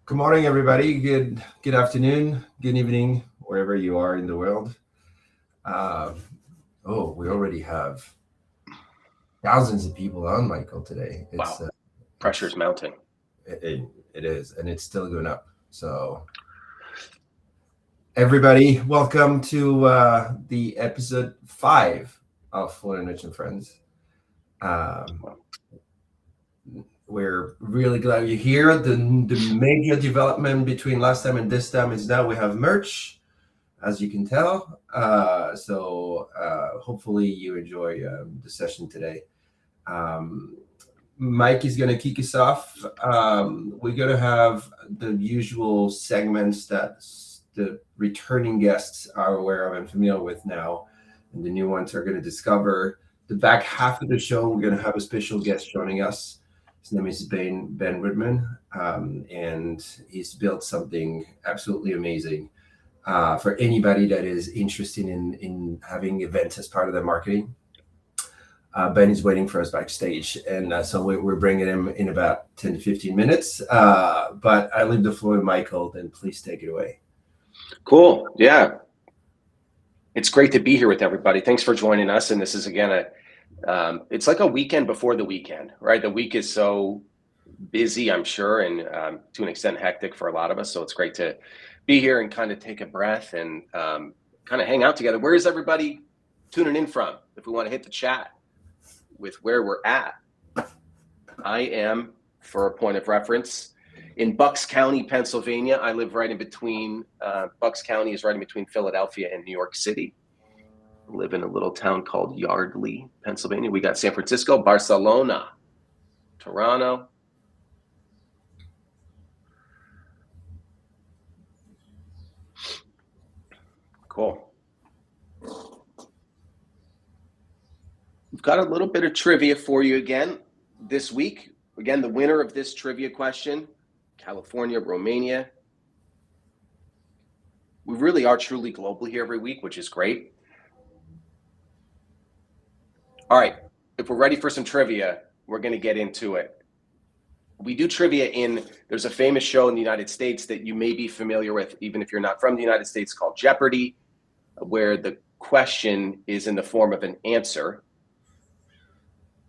Good morning, everybody. Good afternoon, good evening, wherever you are in the world. We already have thousands of people on, Michael, today. Wow, pressure's mounting. It is, and it's still going up. So, everybody, welcome to the episode 5 of FullEnrich Friends. We're really glad you're here. The major development between last time and this time is now we have merch, as you can tell. So hopefully you enjoy the session today. Mike is going to kick us off. We're going to have the usual segments that the returning guests are aware of and familiar with now, and the new ones are going to discover. The back half of the show, we're going to have a special guest joining us. His name is Ben Woodman, and he's built something absolutely amazing for anybody that is interested in having events as part of their marketing. Ben is waiting for us backstage, and so we're bringing him in about 10 to 15 minutes. But I leave the floor to Michael, then please take it away. Cool. Yeah. It's great to be here with everybody. Thanks for joining us. And this is, again, it's like a weekend before the weekend, right? The week is so busy, I'm sure, and to an extent hectic for a lot of us. So it's great to be here and kind of take a breath and kind of hang out together. Where is everybody tuning in from? If we want to hit the chat with where we're at. I am, for a point of reference, in Bucks County, Pennsylvania. I live right in between, Bucks County is right in between Philadelphia and New York City. I live in a little town called Yardley, Pennsylvania. We got San Francisco, Barcelona, Toronto. Cool. We've got a little bit of trivia for you again this week. Again, the winner of this trivia question, California, Romania. We really are truly global here every week, which is great. All right, if we're ready for some trivia, we're going to get into it. We do trivia there's a famous show in the United States that you may be familiar with, even if you're not from the United States, called Jeopardy, where the question is in the form of an answer.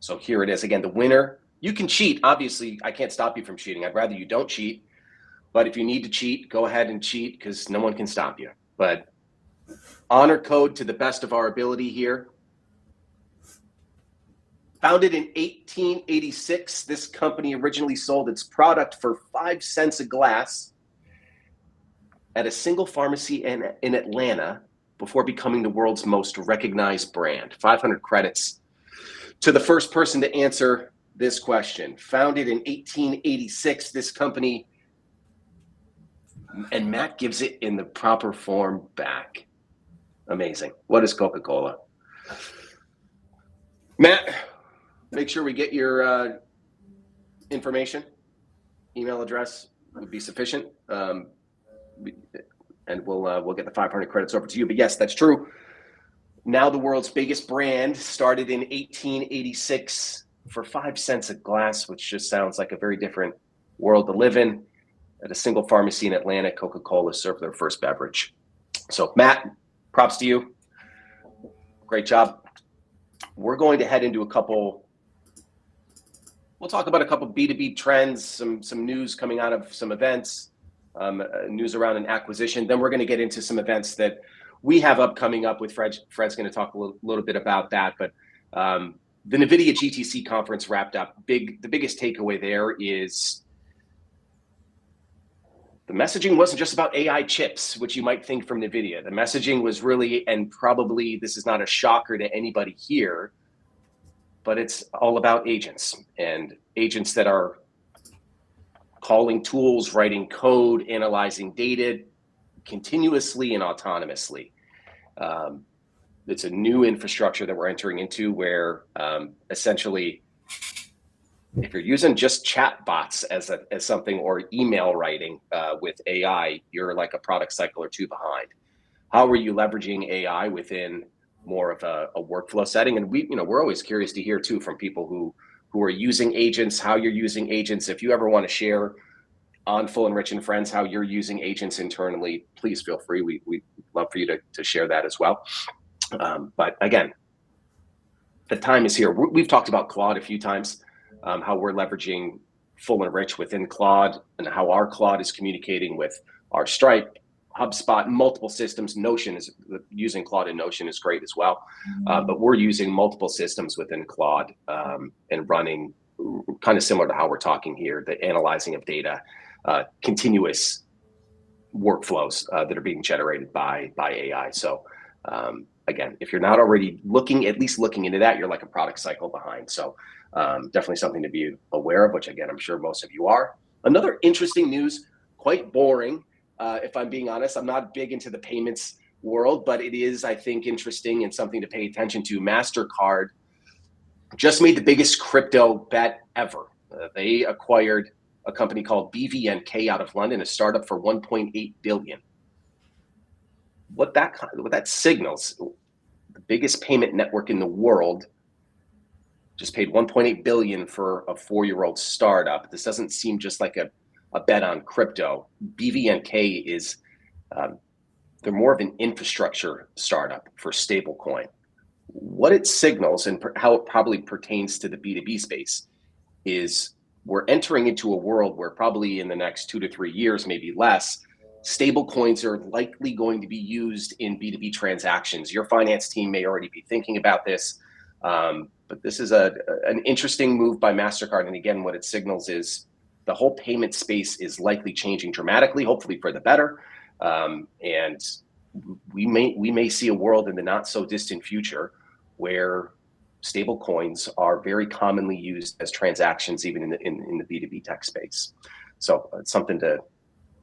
So here it is. Again, the winner. You can cheat. Obviously, I can't stop you from cheating. I'd rather you don't cheat. But if you need to cheat, go ahead and cheat because no one can stop you. But honor code to the best of our ability here. Founded in 1886, this company originally sold its product for 5 cents a glass at a single pharmacy in Atlanta before becoming the world's most recognized brand. 500 credits to the first person to answer this question. Founded in 1886, this company, and Matt gives it in the proper form back. Amazing. What is Coca-Cola? Matt, make sure we get your information. Email address would be sufficient. And we'll get the 500 credits over to you. But yes, that's true. Now the world's biggest brand, started in 1886 for 5 cents a glass, which just sounds like a very different world to live in. At a single pharmacy in Atlanta, Coca-Cola served their first beverage. So Matt, props to you. Great job. We're going to head into we'll talk about a couple B2B trends, some news coming out of some events, news around an acquisition. Then we're going to get into some events that we have upcoming up with Fred. Fred's going to talk a little bit about that. But the NVIDIA GTC conference wrapped up. The biggest takeaway there is the messaging wasn't just about AI chips, which you might think from NVIDIA. The messaging was really, and probably this is not a shocker to anybody here, but it's all about agents and agents that are calling tools, writing code, analyzing data continuously and autonomously. It's a new infrastructure that we're entering into where essentially, if you're using just chat bots as something or email writing with AI, you're like a product cycle or two behind. How are you leveraging AI within more of a workflow setting? And we're always curious to hear too from people who are using agents, how you're using agents. If you ever want to share on FullEnrich and Friends, how you're using agents internally, please feel free. We'd love for you to share that as well. But again, the time is here. We've talked about Claude a few times, how we're leveraging FullEnrich within Claude and how our Claude is communicating with our Stripe, HubSpot, multiple systems. Notion is using Claude and Notion is great as well. But we're using multiple systems within Claude and running kind of similar to how we're talking here, the analyzing of data, continuous workflows that are being generated by AI. So again, if you're not already at least looking into that, you're like a product cycle behind. So definitely something to be aware of, which again, I'm sure most of you are. Another interesting news, quite boring. If I'm being honest, I'm not big into the payments world, but it is, I think, interesting and something to pay attention to. Mastercard just made the biggest crypto bet ever. They acquired a company called BVNK out of London, a startup for 1.8 billion. What that signals, the biggest payment network in the world just paid 1.8 billion for a 4-year-old startup. This doesn't seem just like a bet on crypto. BVNK is, they're more of an infrastructure startup for stablecoin. What it signals and how it probably pertains to the B2B space is we're entering into a world where probably in the next 2 to 3 years, maybe less, stablecoins are likely going to be used in B2B transactions. Your finance team may already be thinking about this, but this is an interesting move by Mastercard. And again, what it signals is the whole payment space is likely changing dramatically, hopefully for the better. And we may see a world in the not so distant future where stable coins are very commonly used as transactions, even in the B2B tech space. So it's something to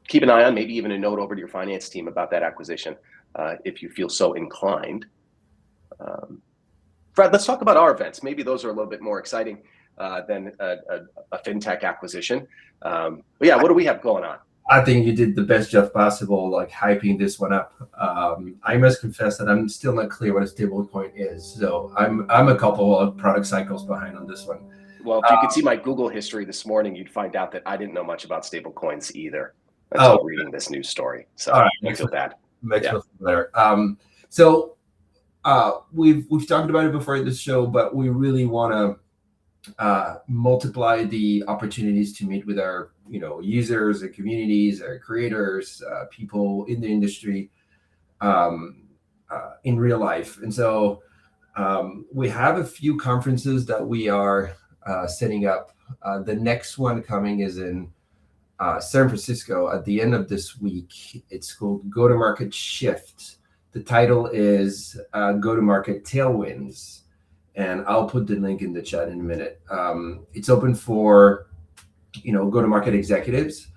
keep an eye on, maybe even a note over to your finance team about that acquisition, if you feel so inclined. Fred, let's talk about our events. Maybe those are a little bit more exciting than a fintech acquisition. But yeah, what do we have going on? I think you did the best job possible, like hyping this one up. I must confess that I'm still not clear what a stablecoin is. So I'm a couple of product cycles behind on this one. Well, if you could see my Google history this morning, you'd find out that I didn't know much about stablecoins either until reading this news story. So I feel bad. Makes me feel better. So we've talked about it before in this show, but we really want to multiply the opportunities to meet with our users, our communities, our creators, people in the industry in real life. And so we have a few conferences that we are setting up. The next one coming is in San Francisco at the end of this week. It's called Go-To-Market Shift. The title is Go-To-Market Tailwinds. And I'll put the link in the chat in a minute. It's open for go-to-market executives,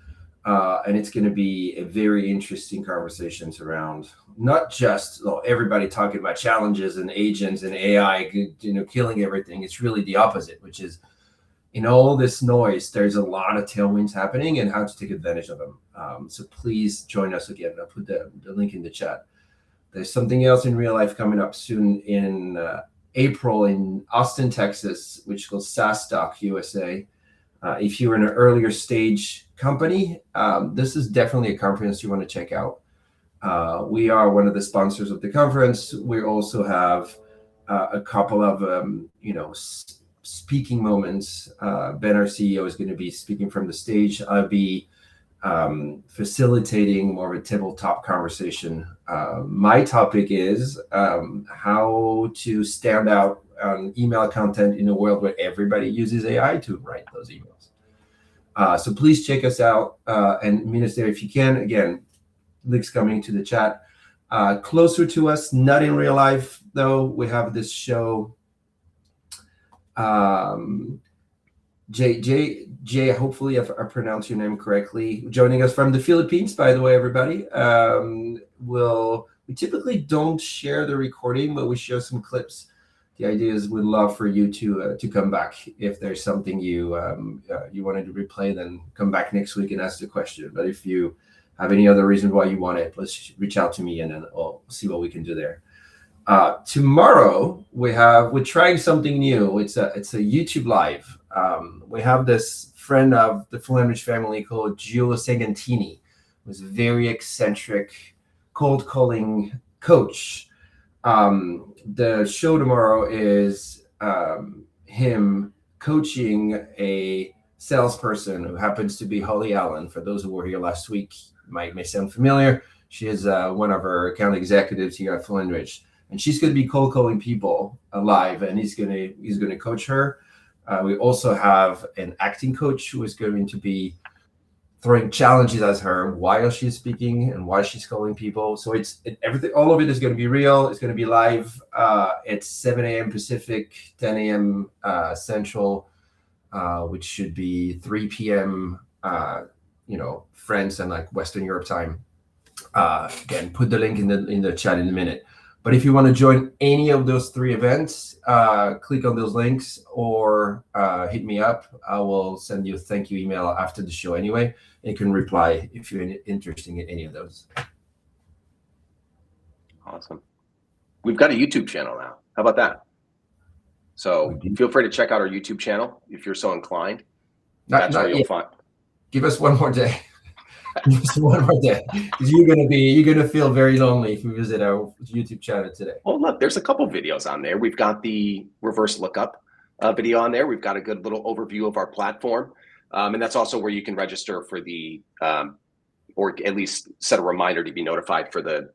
and it's going to be a very interesting conversations around not just everybody talking about challenges and agents and AI, killing everything. It's really the opposite, which is in all this noise, there's a lot of tailwinds happening and how to take advantage of them. So please join us again. I'll put the link in the chat. There's something else in real life coming up soon in April in Austin, Texas, which is called SaaS Doc USA. If you're in an earlier stage company, this is definitely a conference you want to check out. We are one of the sponsors of the conference. We also have a couple of speaking moments. Ben, our CEO, is going to be speaking from the stage. I'll be facilitating more of a tabletop conversation. My topic is how to stand out on email content in a world where everybody uses AI to write those emails. So please check us out and meet us there if you can. Again, links coming to the chat. Closer to us, not in real life though, we have this show. Jay, hopefully I pronounced your name correctly, joining us from the Philippines, by the way, everybody. We typically don't share the recording, but we share some clips. The idea is we'd love for you to come back. If there's something you wanted to replay, then come back next week and ask the question. But if you have any other reason why you want it, let's reach out to me and then I'll see what we can do there. Tomorrow we're trying something new. It's a YouTube live. We have this friend of the FullEnrich family called Giulio Segantini, who's a very eccentric cold calling coach. The show tomorrow is him coaching a salesperson who happens to be Holly Allen. For those who were here last week, may sound familiar. She is one of our account executives here at FullEnrich, and she's going to be cold calling people live, and he's going to coach her. We also have an acting coach who is going to be throwing challenges at her while she's speaking and while she's calling people. So everything, all of it is going to be real. It's going to be live. It's 7 a.m. Pacific, 10 a.m. Central, which should be 3 p.m. France and like Western Europe time. Again, put the link in the chat in a minute. But if you want to join any of those 3 events, click on those links or hit me up. I will send you a thank you email after the show anyway. You can reply if you're interested in any of those. Awesome. We've got a YouTube channel now. How about that? So feel free to check out our YouTube channel if you're so inclined. That's where you'll find. Give us one more day. Just one more day, because you're gonna feel very lonely if you visit our YouTube channel today. Well, look, there's a couple videos on there. We've got the reverse lookup video on there. We've got a good little overview of our platform, and that's also where you can register for the, or at least set a reminder to be notified for the,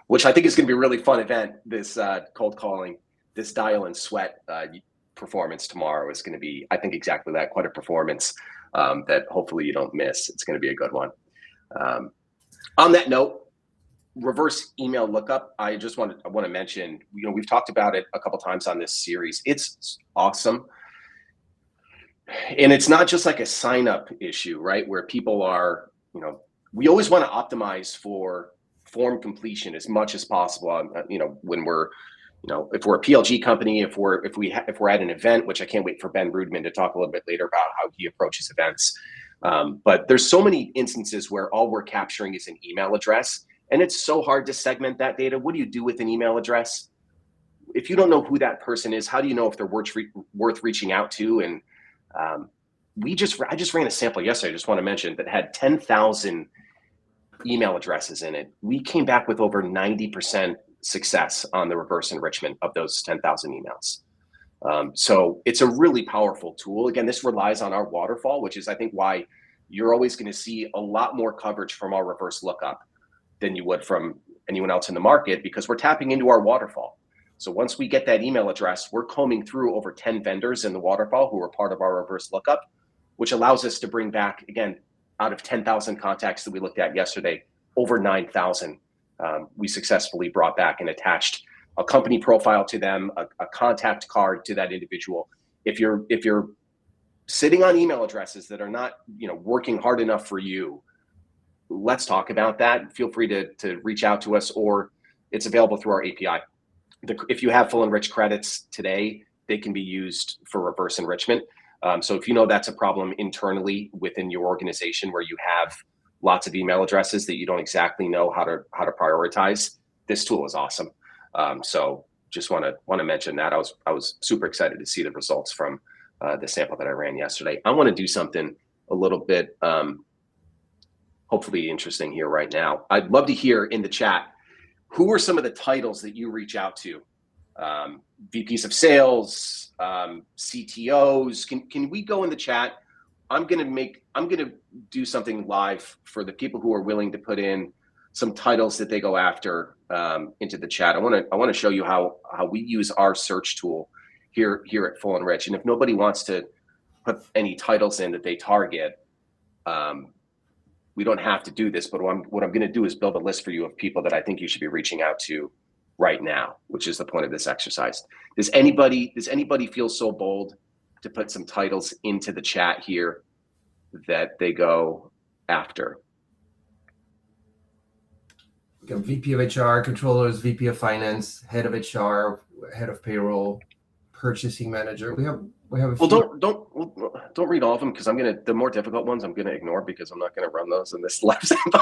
which I think is going to be a really fun event. This cold calling, this dial and sweat performance tomorrow is going to be, I think, exactly that, quite a performance. That hopefully you don't miss. It's going to be a good one. On that note, reverse email lookup. I want to mention, we've talked about it a couple times on this series. It's awesome. And it's not just like a sign up issue, right? Where people are, we always want to optimize for form completion as much as possible. When we're, if we're a PLG company, if we're at an event, which I can't wait for Ben Rudman to talk a little bit later about how he approaches events. But there's so many instances where all we're capturing is an email address, and it's so hard to segment that data. What do you do with an email address? If you don't know who that person is, how do you know if they're worth reaching out to? And I just ran a sample yesterday, I just want to mention, that had 10,000 email addresses in it. We came back with over 90% success on the reverse enrichment of those 10,000 emails. So it's a really powerful tool. Again, this relies on our waterfall, which is, I think, why you're always going to see a lot more coverage from our reverse lookup than you would from anyone else in the market, because we're tapping into our waterfall. So once we get that email address, we're combing through over 10 vendors in the waterfall who are part of our reverse lookup, which allows us to bring back, again, out of 10,000 contacts that we looked at yesterday, over 9,000 we successfully brought back and attached a company profile to them, a contact card to that individual. If you're sitting on email addresses that are not working hard enough for you, let's talk about that. Feel free to reach out to us, or it's available through our API. If you have FullEnrich credits today, they can be used for reverse enrichment. So if that's a problem internally within your organization where you have lots of email addresses that you don't exactly know how to prioritize, this tool is awesome. So just want to mention that. I was super excited to see the results from the sample that I ran yesterday. I want to do something a little bit hopefully interesting here right now. I'd love to hear in the chat, who are some of the titles that you reach out to? VPs of sales, CTOs. Can we go in the chat? I'm gonna do something live for the people who are willing to put in some titles that they go after into the chat. I want to show you how we use our search tool here at FullEnrich. And if nobody wants to put any titles in that they target, we don't have to do this. But what I'm going to do is build a list for you of people that I think you should be reaching out to right now, which is the point of this exercise. Does anybody feel so bold to put some titles into the chat here that they go after? We got VP of HR, controllers, VP of finance, head of HR, head of payroll, purchasing manager. We have a few. Well, don't read all of them, because the more difficult ones I'm gonna ignore, because I'm not gonna run those in this live sample.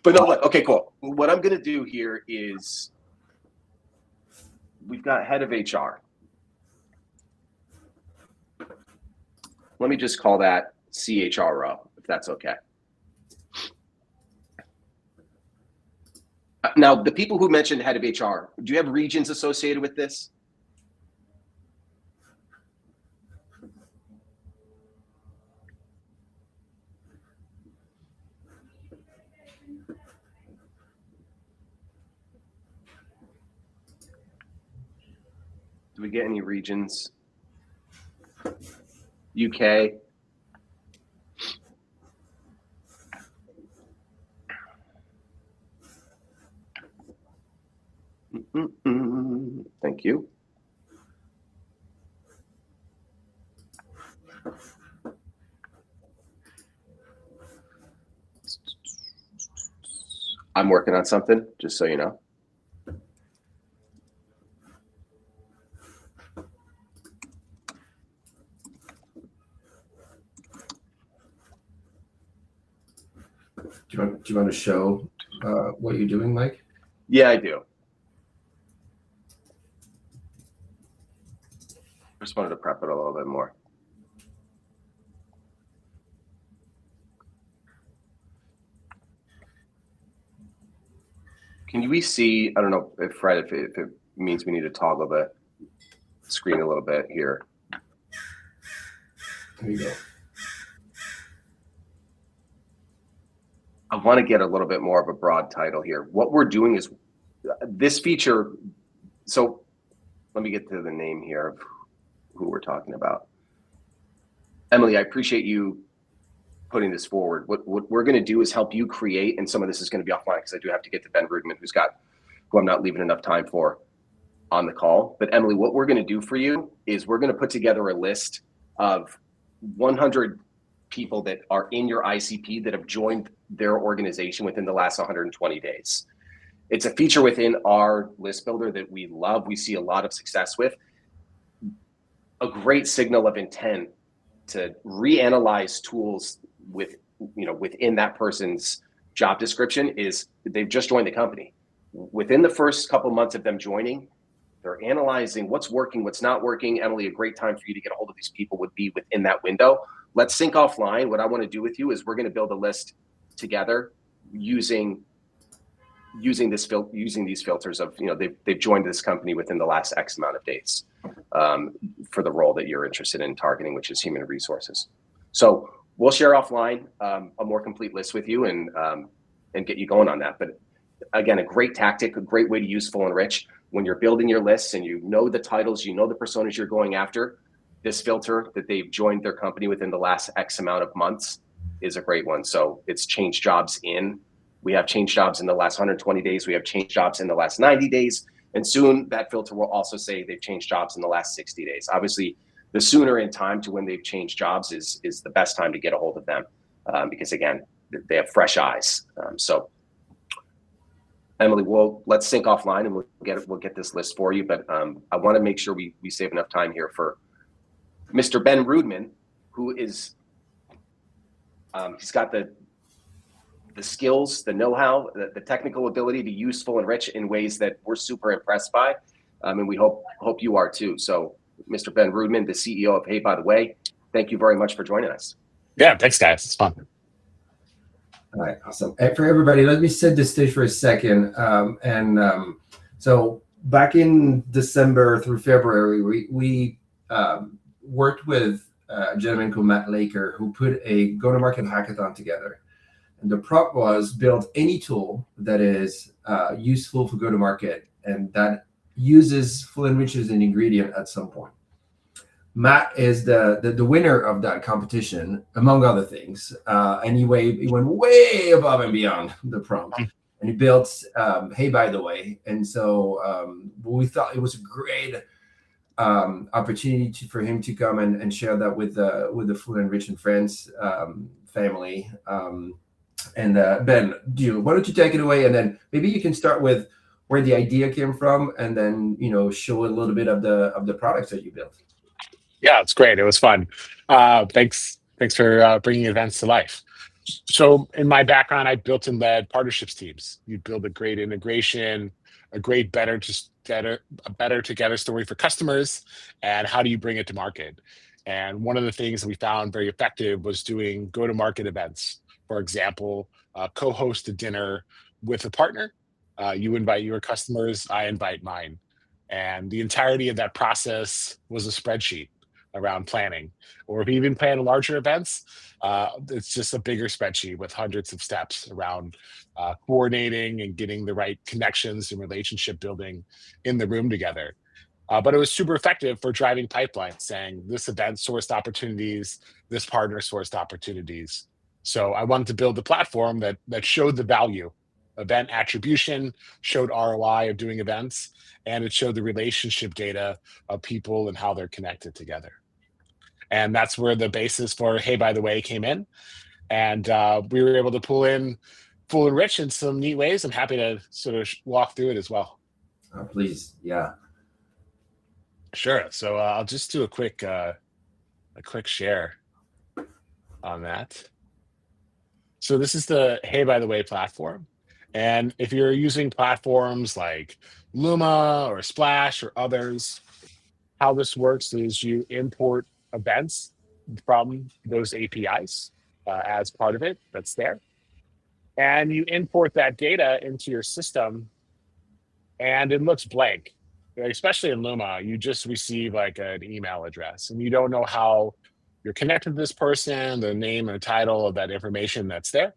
But no, okay, cool. What I'm gonna do here is, we've got head of HR. Let me just call that CHRO, if that's okay. Now, the people who mentioned head of HR, do you have regions associated with this? Do we get any regions? UK? Thank you. I'm working on something, just so you know. Do you want to show what you're doing, Mike? Yeah, I do. Just wanted to prep it a little bit more. Can we see, I don't know if Fred, if it means we need to toggle the screen a little bit here. There you go. I want to get a little bit more of a broad title here. What we're doing is this feature. So let me get to the name here of who we're talking about. Emily, I appreciate you putting this forward. What we're going to do is help you create, and some of this is going to be offline because I do have to get to Ben Rudman, who I'm not leaving enough time for on the call. But Emily, what we're going to do for you is we're going to put together a list of 100 people that are in your ICP that have joined their organization within the last 120 days. It's a feature within our list builder that we love. We see a lot of success with. A great signal of intent to reanalyze tools within that person's job description is they've just joined the company. Within the first couple months of them joining, they're analyzing what's working, what's not working. Emily, a great time for you to get a hold of these people would be within that window. Let's sync offline. What I want to do with you is we're going to build a list together using these filters of, they've joined this company within the last X amount of days for the role that you're interested in targeting, which is human resources. So we'll share offline a more complete list with you and get you going on that. But again, a great tactic, a great way to use FullEnrich when you're building your lists and you know the titles, you know the personas you're going after. This filter that they've joined their company within the last X amount of months is a great one. So it's changed jobs in. We have changed jobs in the last 120 days. We have changed jobs in the last 90 days. And soon that filter will also say they've changed jobs in the last 60 days. Obviously, the sooner in time to when they've changed jobs is the best time to get a hold of them because, again, they have fresh eyes. So, Emily, let's sync offline and we'll get this list for you. But I want to make sure we save enough time here for Mr. Ben Rudman, who is he's got the skills, the know-how, the technical ability to use FullEnrich in ways that we're super impressed by, and we hope you are too. So, Mr. Ben Rudman, the CEO of Hey By The Way, thank you very much for joining us. Yeah, thanks, guys. It's fun. All right, awesome. And for everybody, let me set the stage for a second. So back in December through February, we worked with a gentleman called Matt Laker who put a go-to-market hackathon together. And the prompt was build any tool that is useful for go-to-market and that uses FullEnrich as an ingredient at some point. Matt is the winner of that competition, among other things. And he went way above and beyond the prompt. And he built Hey By The Way. And so we thought it was a great opportunity for him to come and share that with the FullEnrich and Friends family. Ben, why don't you take it away, and then maybe you can start with where the idea came from, and then show a little bit of the products that you built. Yeah, it's great. It was fun. Thanks for bringing events to life. So in my background, I built and led partnerships teams. You build a great integration, a great better together story for customers, and how do you bring it to market? And one of the things that we found very effective was doing go-to-market events. For example, co-host a dinner with a partner. You invite your customers, I invite mine. And the entirety of that process was a spreadsheet around planning. Or if you even plan larger events, it's just a bigger spreadsheet with hundreds of steps around coordinating and getting the right connections and relationship building in the room together. But it was super effective for driving pipelines, saying this event sourced opportunities, this partner sourced opportunities. So I wanted to build a platform that showed the value. Event attribution showed ROI of doing events, and it showed the relationship data of people and how they're connected together. And that's where the basis for Hey, by the way, came in. And we were able to pull in FullEnrich in some neat ways. I'm happy to sort of walk through it as well. Please, yeah. Sure. So I'll just do a quick share on that. So this is the Hey, by the way platform. And if you're using platforms like Luma or Splash or others, how this works is you import events from those APIs as part of it that's there. And you import that data into your system and it looks blank. Especially in Luma, you just receive like an email address and you don't know how you're connected to this person, the name and title of that information that's there.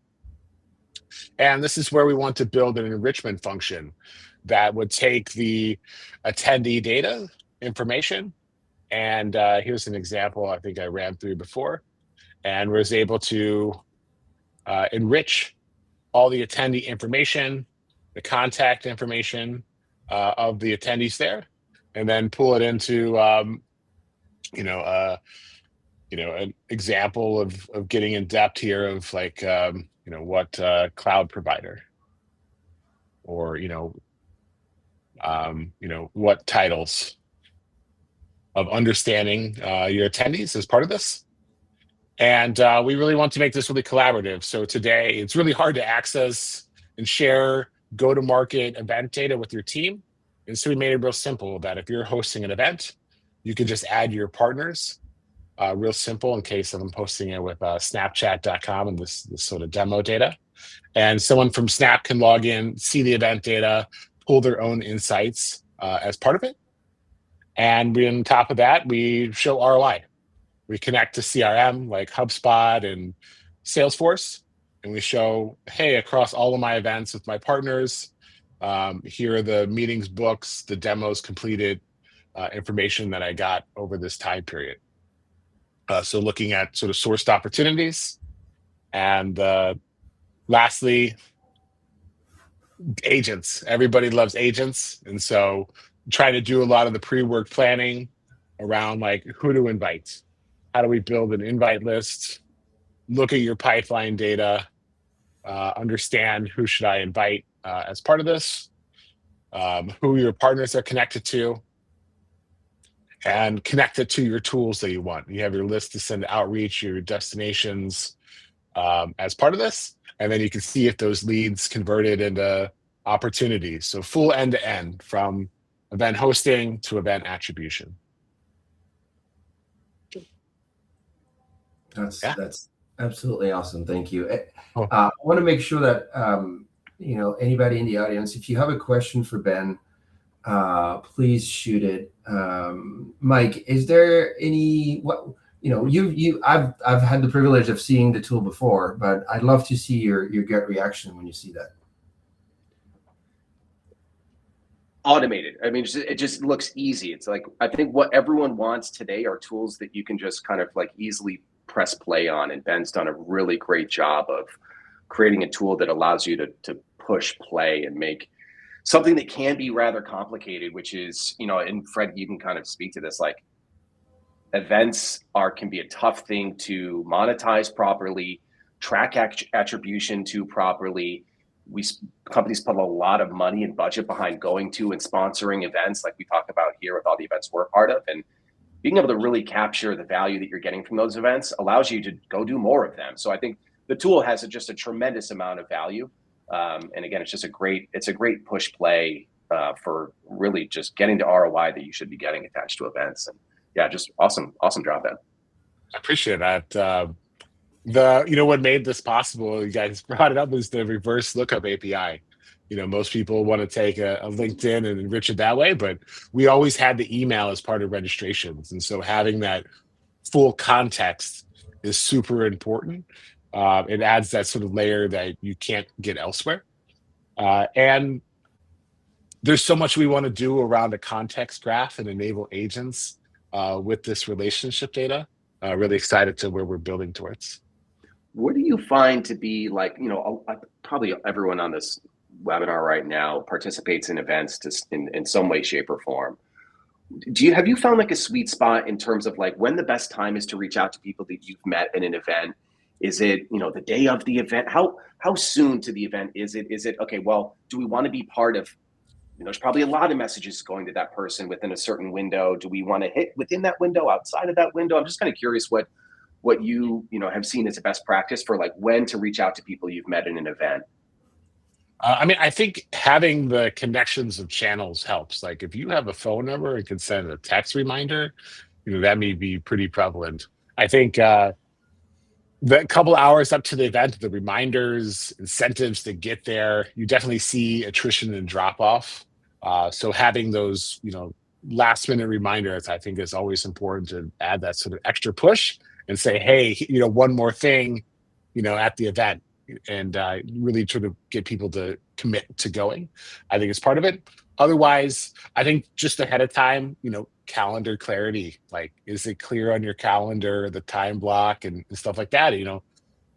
And this is where we want to build an enrichment function that would take the attendee data information. And here's an example I think I ran through before, and was able to enrich all the attendee information, the contact information of the attendees there, and then pull it into an example of getting in depth here of like what cloud provider or what titles of understanding your attendees as part of this. And we really want to make this really collaborative. So today it's really hard to access and share go-to-market event data with your team. And so we made it real simple that if you're hosting an event, you can just add your partners, real simple in case I'm posting it with snapchat.com and this sort of demo data. And someone from Snap can log in, see the event data, pull their own insights as part of it. And on top of that, we show ROI. We connect to CRM like HubSpot and Salesforce, and we show, hey, across all of my events with my partners, here are the meetings books, the demos completed, information that I got over this time period. So looking at sort of sourced opportunities. And lastly, agents. Everybody loves agents. And so trying to do a lot of the pre-work planning around like who to invite. How do we build an invite list? Look at your pipeline data, understand who should I invite as part of this, who your partners are connected to, and connect it to your tools that you want. You have your list to send outreach, your destinations as part of this, and then you can see if those leads converted into opportunities. So full end-to-end from event hosting to event attribution. That's absolutely awesome. Thank you. Oh. I want to make sure that anybody in the audience, if you have a question for Ben, please shoot it. Mike, is there any I've had the privilege of seeing the tool before, but I'd love to see your gut reaction when you see that. Automated. I mean, it just looks easy. It's like, I think what everyone wants today are tools that you can just kind of like easily press play on. And Ben's done a really great job of creating a tool that allows you to push play and make something that can be rather complicated, which is, and Fred, you can kind of speak to this, like events can be a tough thing to monetize properly, track attribution to properly. Companies put a lot of money and budget behind going to and sponsoring events like we talk about here with all the events we're part of. And being able to really capture the value that you're getting from those events allows you to go do more of them. So I think the tool has just a tremendous amount of value. And again, it's a great push play for really just getting the ROI that you should be getting attached to events. And yeah, just awesome job, Ben. I appreciate that. What made this possible, you guys brought it up, is the reverse lookup API. Most people want to take a LinkedIn and enrich it that way, but we always had the email as part of registrations. And so having that full context is super important. It adds that sort of layer that you can't get elsewhere. And there's so much we want to do around a context graph and enable agents with this relationship data. Really excited to where we're building towards. What do you find to be like, probably everyone on this webinar right now participates in events in some way, shape, or form. Have you found like a sweet spot in terms of like when the best time is to reach out to people that you've met in an event? Is it, the day of the event? How soon to the event is it? Is it, okay, well, do we want to be part of, there's probably a lot of messages going to that person within a certain window. Do we want to hit within that window, outside of that window? I'm just kind of curious what you have seen as a best practice for like when to reach out to people you've met in an event. I think having the connections of channels helps. Like if you have a phone number and can send a text reminder, that may be pretty prevalent. I think the couple hours up to the event, the reminders, incentives to get there, you definitely see attrition and drop off. So having those, last minute reminders, I think is always important to add that sort of extra push and say, hey, one more thing, at the event, and really sort of get people to commit to going. I think it's part of it. Otherwise, I think just ahead of time, calendar clarity, like, is it clear on your calendar, the time block and stuff like that?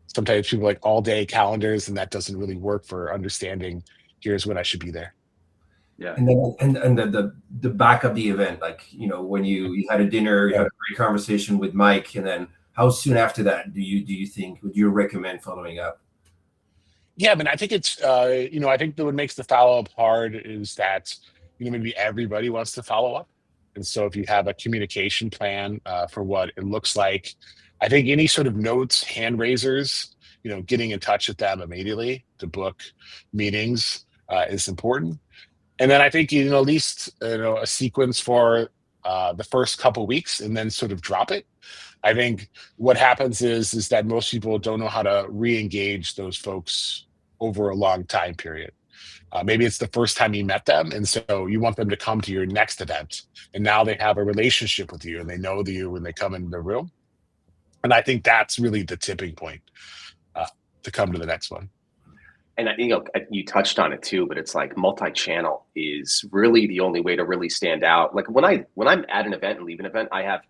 Sometimes people like all day calendars, and that doesn't really work for understanding, here's when I should be there. Yeah. And then the back of the event, like, when you had a dinner, you had a great conversation with Mike, and then how soon after that would you recommend following up? Yeah, I think it's, I think that what makes the follow-up hard is that, maybe everybody wants to follow up. And so if you have a communication plan for what it looks like, I think any sort of notes, hand raisers, getting in touch with them immediately to book meetings is important. And then I think, at least, a sequence for the first couple weeks and then sort of drop it. I think what happens is that most people don't know how to re-engage those folks over a long time period. Maybe it's the first time you met them, and so you want them to come to your next event, and now they have a relationship with you and they know you when they come into the room. And I think that's really the tipping point to come to the next one. And you touched on it too, but it's like multi-channel is really the only way to really stand out. Like when I'm at an event and leave an event, I have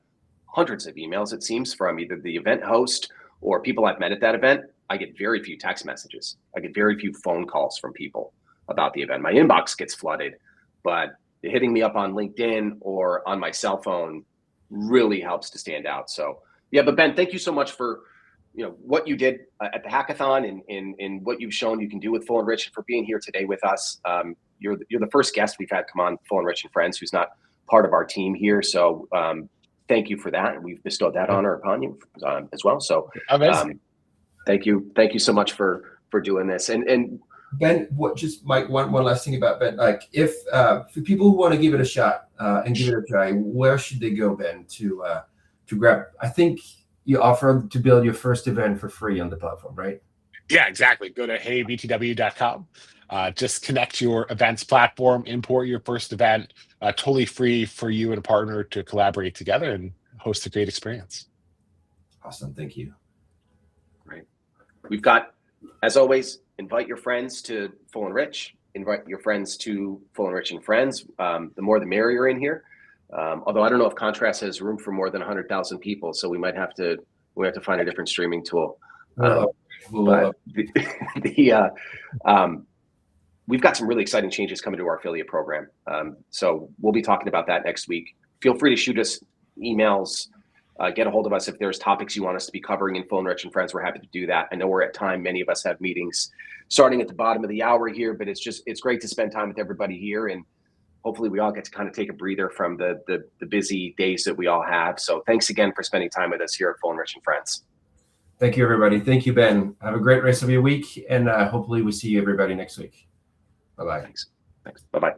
hundreds of emails, it seems, from either the event host or people I've met at that event. I get very few text messages. I get very few phone calls from people about the event. My inbox gets flooded, but hitting me up on LinkedIn or on my cell phone really helps to stand out. So yeah, but Ben, thank you so much for what you did at the hackathon and what you've shown you can do with FullEnrich, for being here today with us. You're the first guest we've had come on FullEnrich Friends who's not part of our team here. So thank you for that. And we've bestowed that honor upon you as well. So thank you so much for doing this. And Ben, Mike, one last thing about Ben, like if for people who want to give it a shot and give it a try, where should they go, Ben, to grab? I think you offer to build your first event for free on the platform, right? Yeah, exactly. Go to heybtw.com. Just connect your events platform, import your first event, totally free for you and a partner to collaborate together and host a great experience. Awesome. Thank you. Great. We've got, as always, invite your friends to FullEnrich. Invite your friends to FullEnrich Friends. The more the merrier in here. Although I don't know if Contrast has room for more than 100,000 people, so we might have to find a different streaming tool. We've got some really exciting changes coming to our affiliate program. So we'll be talking about that next week. Feel free to shoot us emails, get a hold of us if there's topics you want us to be covering in FullEnrich Friends. We're happy to do that. I know we're at time. Many of us have meetings starting at the bottom of the hour here, but it's great to spend time with everybody here, and hopefully we all get to kind of take a breather from the busy days that we all have. So thanks again for spending time with us here at FullEnrich Friends. Thank you, everybody. Thank you, Ben. Have a great rest of your week, and hopefully we see everybody next week. Bye-bye. Thanks. Bye-bye.